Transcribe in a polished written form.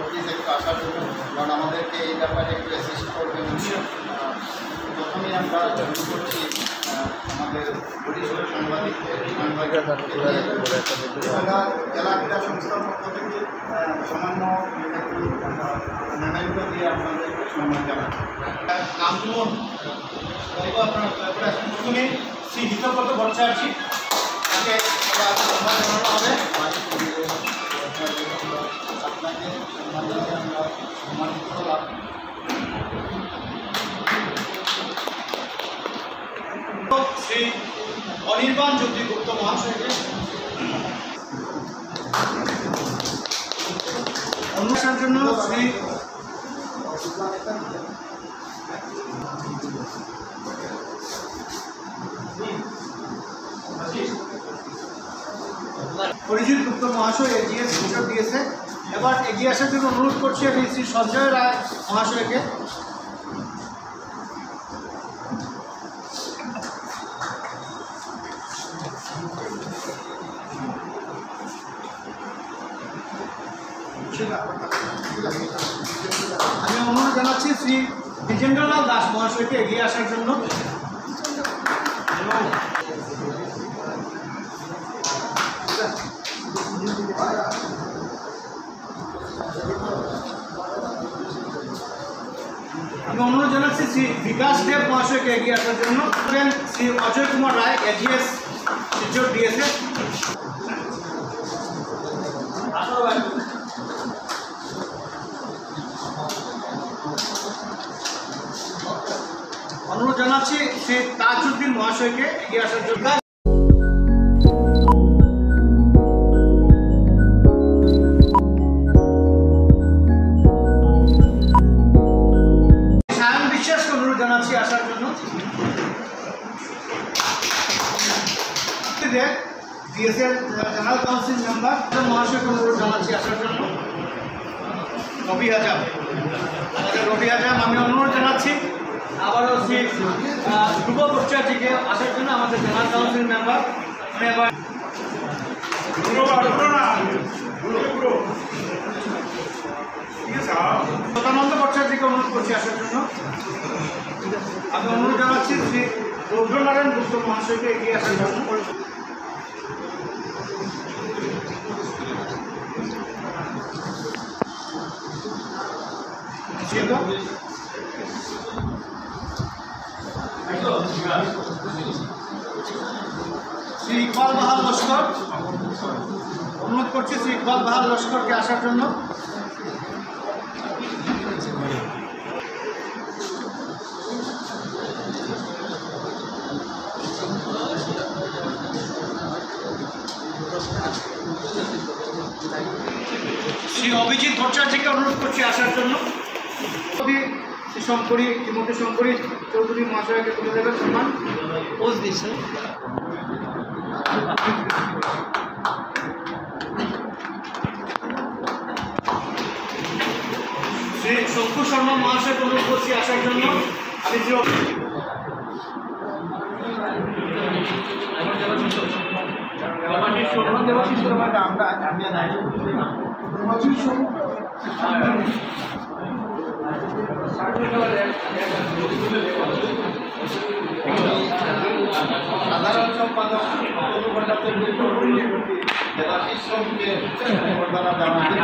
Please একটু আসার জন্য, কারণ আমাদেরকে এই ব্যাপারে একটু অ্যাসিস্ট করবেন। প্রথমেই আমরা শুরু করছি আমাদের বরিষ্ঠ সাংবাদিক জেলা ক্রীড়া সংস্থার পক্ষ থেকে সামান্য একটু মেমেন্টো দিয়ে আপনাদের সম্মান জানান। নামগুলো আপনার প্রথমে শ্রী হিতব্রত ভট্টাচার্য, তাকে সম্মান জানানো হবে। আপনাকে সম্মান জানিয়ে আমরা সম্মানিত হলাম। শ্রী অনির্বাণ জ্যোতিগুপ্ত মহাশয়কে অনুষ্ঠানের জন্য শ্রী অরিজিৎ গুপ্ত মহাশয় এজিএস হিসাব দিয়েছে। এবার এগিয়ে আসার জন্য অনুরোধ করছি আমি শ্রী সঞ্জয় রায় মহাশয়কে। আমি অনুরোধ জানাচ্ছি শ্রী বিজেন্দ্রলাল দাস মহাশয়কে এগিয়ে আসার জন্য। আমি অনুরোধ জানাচ্ছি শ্রী বিকাশ দেব মহাশয়কে এগিয়ে আসার জন্য। শ্রী অজয় কুমার রায় এজিএস শিলচর দিয়েছে। অনুরোধ জানাচ্ছি শ্রী তাজউদ্দিন মহাশয়কে এগিয়ে আসার জন্য। সায়ন বিশ্বাসকে অনুরোধ জানাচ্ছি আসার জন্য। ডিএসএল জেনারেল কাউন্সিল মেম্বার মহাশয়কে অনুরোধ জানাচ্ছি আসার জন্য। রবি হাজাম, রবি হাজাম আমি অনুরোধ জানাচ্ছি আবারও শ্রী ধ্রুব ভট্টাচার্যকে আসার জন্য, আমাদের জেনারেল কাউন্সিল মেম্বার। আমি এবার সদানন্দ ভট্টাচার্যকে অনুরোধ করছি আসার জন্য। আমি অনুরোধ জানাচ্ছি শ্রী রুদ্রনারায়ণ গুপ্ত মহাশয়কে এগিয়ে আসার জন্য। শ্রী ইকবাল বাহার লস্কর, অনুরোধ করছি শ্রী ইকবাল বাহার লস্করকে আসার জন্য। শ্রী অভিজিৎ ভট্টাচার্যকে অনুরোধ করছি আসার জন্য। শ্রী শঙ্করী, শ্রীমতী শঙ্করী চৌধুরী মহাশয়কে তুলে দেবেন সম্মান। পোজ দিচ্ছে শ্রী শঙ্কু শর্মা মহাশয়কে অনুরোধ করছি আসার জন্য। আমি সাধারণ সম্পাদক জেলা শিক্ষককে সম্বর্ধনা জানাচ্ছি।